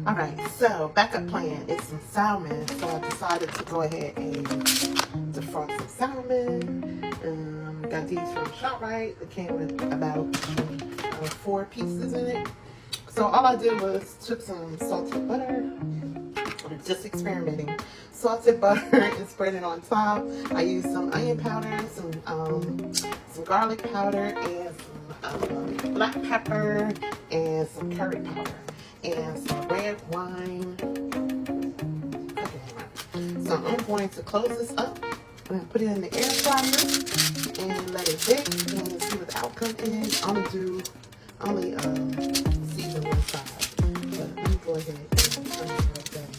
Alright, so backup plan is some salmon. So I decided to go ahead and defrost some salmon. Got these from ShopRite. It came with about 4 pieces in it. So all I did was took some salted butter, just experimenting. Salted butter and spread it on top. I used some onion powder, some garlic powder, and some black pepper, and some curry powder, and some red wine. So I'm going to close this up and put it in the air fryer and let it bake and see what the outcome is. I'm gonna do only season one side, but let me go ahead and turn it like that.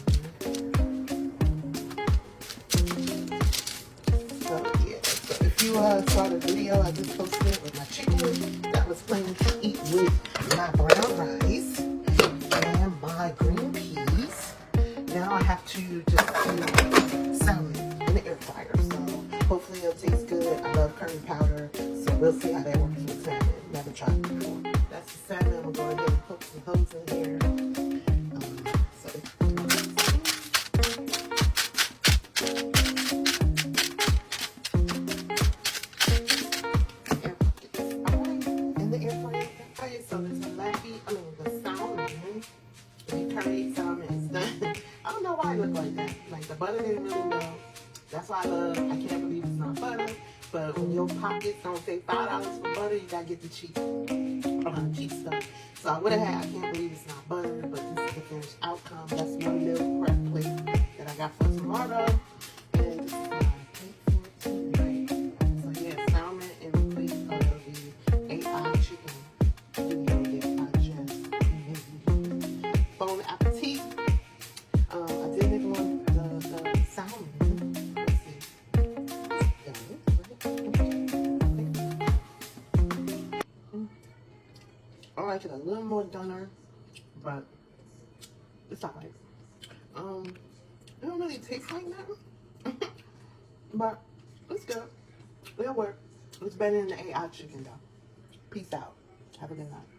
So yeah, so if you saw the video I just posted with my chicken that was planning to eat with my brown rice and my green peas, now I have to just do salmon in the air fryer. So hopefully it'll taste good. I love curry powder, so we'll see how that works with salmon. Never tried it before. That's the salmon. I'm gonna go ahead and poke some holes in here. So in the air fryer. So the salmon, the curry salmon is done. I don't know why it looked like that. Like the butter didn't really melt. That's why I can't believe it's not butter. But when your pockets don't say $5 for butter, you gotta get the cheap stuff. So I would have had, I can't believe it's not butter, but this is the finished outcome. That's my little prep plate that I got for tomorrow. And this is my plate for tonight. So yeah, salmon and the plate of the AI chicken. Bon appetit. I did make on the salmon. Let's see. I like it a little more doner, but it's alright. It don't really taste like that, but it's good. It'll work. It's better than the AI chicken though. Peace out. Have a good night.